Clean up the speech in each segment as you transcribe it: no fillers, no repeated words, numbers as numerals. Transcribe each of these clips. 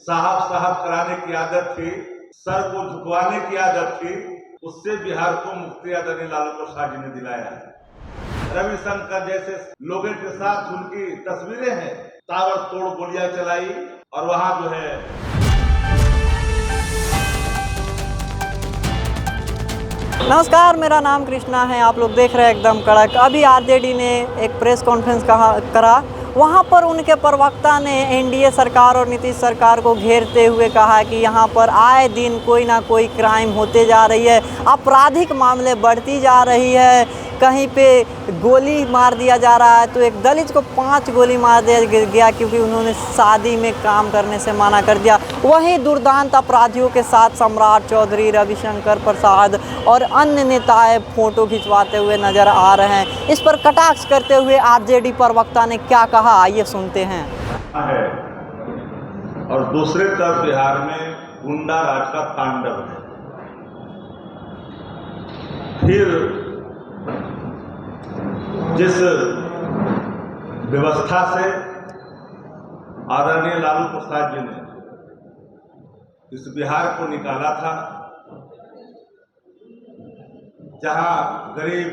साहब साहब कराने की आदत थी, सर को झुकवाने की आदत थी, उससे बिहार को मुक्ति आदरणीय लालू प्रसाद जी ने दिलाया है। रविशंकर जैसे लोगों के साथ उनकी तस्वीरें हैं, ताबड़तोड़ गोलियां चलाई और वहां जो है नमस्कार, मेरा नाम कृष्णा है। आप लोग देख रहे हैं एकदम कड़क। अभी आरजेडी ने एक प्रेस कॉन्फ्रेंस करा। वहाँ पर उनके प्रवक्ता ने एनडीए सरकार और नीतीश सरकार को घेरते हुए कहा कि यहाँ पर आए दिन कोई ना कोई क्राइम होते जा रही है, आपराधिक मामले बढ़ती जा रही है। कहीं पे गोली मार दिया जा रहा है तो एक दलित को 5 गोली मार दिया गया क्योंकि उन्होंने शादी में काम करने से मना कर दिया। वहीं दुर्दांत अपराधियों के साथ सम्राट चौधरी, रविशंकर प्रसाद और अन्य नेताएं फोटो खिंचवाते हुए नजर आ रहे हैं। इस पर कटाक्ष करते हुए आरजेडी प्रवक्ता ने क्या कहा, आइए सुनते हैं। है और दूसरे तरफ बिहार में गुंडा राज का तांडव है। फिर जिस व्यवस्था से आदरणीय लालू प्रसाद जी ने इस बिहार को निकाला था, जहां गरीब,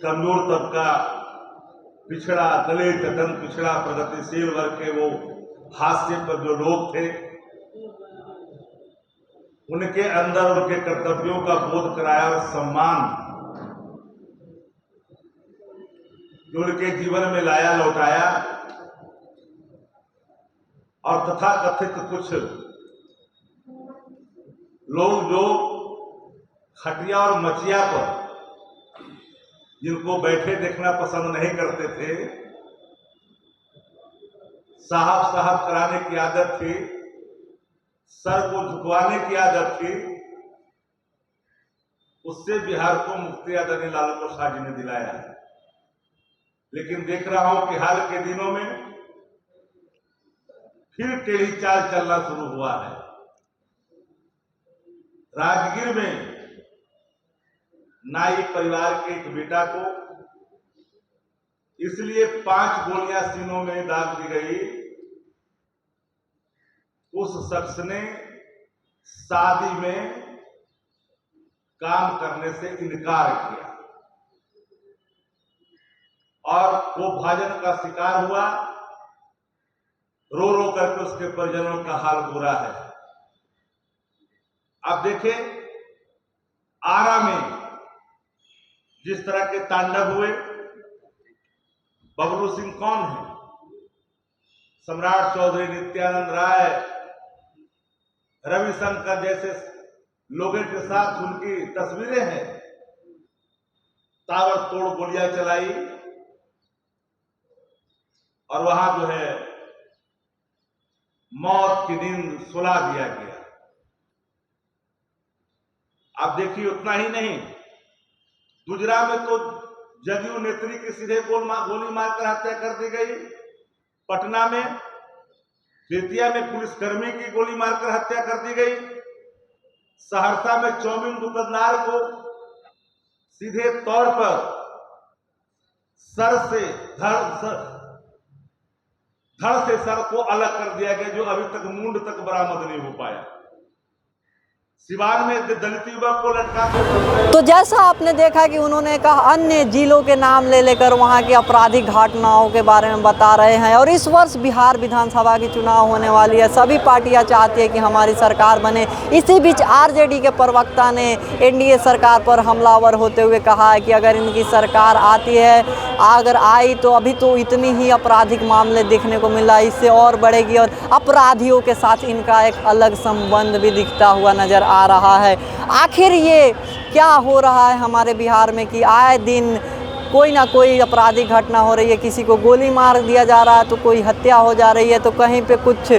कमजोर तबका, पिछड़ा, दलित, दंत पिछड़ा, प्रगतिशील वर्ग के वो हाशिए पर जो लोग थे, उनके अंदर उनके कर्तव्यों का बोध कराया और सम्मान जो उनके जीवन में लाया, लौटाया। और तथाकथित कुछ लोग जो खटिया और मचिया पर जिनको बैठे देखना पसंद नहीं करते थे, साहब साहब कराने की आदत थी, सर को झुकवाने की आदत थी, उससे बिहार को मुक्ति आदरणीय लालू प्रसाद जी ने दिलाया है। लेकिन देख रहा हूं कि हाल के दिनों में फिर टेढ़ी चाल चलना शुरू हुआ है। राजगीर में नाई परिवार के एक बेटा को इसलिए 5 गोलियां सीनों में दाग दी गई, उस शख्स ने शादी में काम करने से इनकार किया और वो भाजन का शिकार हुआ। रो रो करके उसके परिजनों का हाल बुरा है। आप देखें, आरा में जिस तरह के तांडव हुए, बबलू सिंह कौन है, सम्राट चौधरी, नित्यानंद राय, रविशंकर जैसे लोगों के साथ उनकी तस्वीरें हैं, ताबड़तोड़ गोलियां चलाई और वहां जो है मौत की नींद सुला दिया गया। आप देखिए, उतना ही नहीं, गुजरात में तो जदयू नेत्री की सीधे गोली मारकर हत्या कर दी गई। पटना में, बेतिया में पुलिसकर्मी की गोली मारकर हत्या कर दी गई। सहरसा में चौमिन दुकानदार को सीधे तौर पर धड़ से सर को अलग कर दिया गया, जो अभी तक मुंड तक बरामद नहीं हो पाया। सिवान में दलित युवक को लटका। तो जैसा आपने देखा कि उन्होंने कहा, अन्य जिलों के नाम ले लेकर वहां की आपराधिक घटनाओं के बारे में बता रहे हैं। और इस वर्ष बिहार विधानसभा की चुनाव होने वाली है, सभी पार्टियां चाहती है कि हमारी सरकार बने। इसी बीच आरजेडी के प्रवक्ता ने एनडीए सरकार पर हमलावर होते हुए कहा है कि अगर इनकी सरकार आती है, अगर आई तो अभी तो इतनी ही आपराधिक मामले देखने को मिला, इससे और बढ़ेगी और अपराधियों के साथ इनका एक अलग संबंध भी दिखता हुआ नजर आ रहा है। आखिर ये क्या हो रहा है हमारे बिहार में कि आए दिन कोई ना कोई आपराधिक घटना हो रही है, किसी को गोली मार दिया जा रहा है तो कोई हत्या हो जा रही है, तो कहीं पे कुछ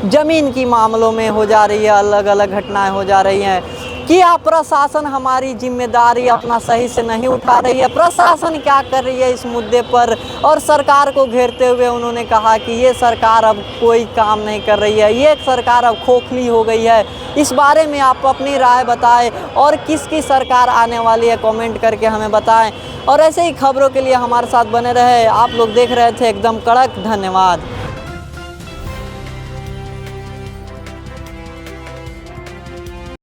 जमीन की मामलों में हो जा रही है, अलग अलग घटनाएं हो जा रही हैं। क्या प्रशासन हमारी जिम्मेदारी अपना सही से नहीं उठा रही है? प्रशासन क्या कर रही है इस मुद्दे पर? और सरकार को घेरते हुए उन्होंने कहा कि ये सरकार अब कोई काम नहीं कर रही है, ये सरकार अब खोखली हो गई है। इस बारे में आप अपनी राय बताएं और किसकी सरकार आने वाली है, कमेंट करके हमें बताएं। और ऐसे ही खबरों के लिए हमारे साथ बने रहे। आप लोग देख रहे थे एकदम कड़क। धन्यवाद।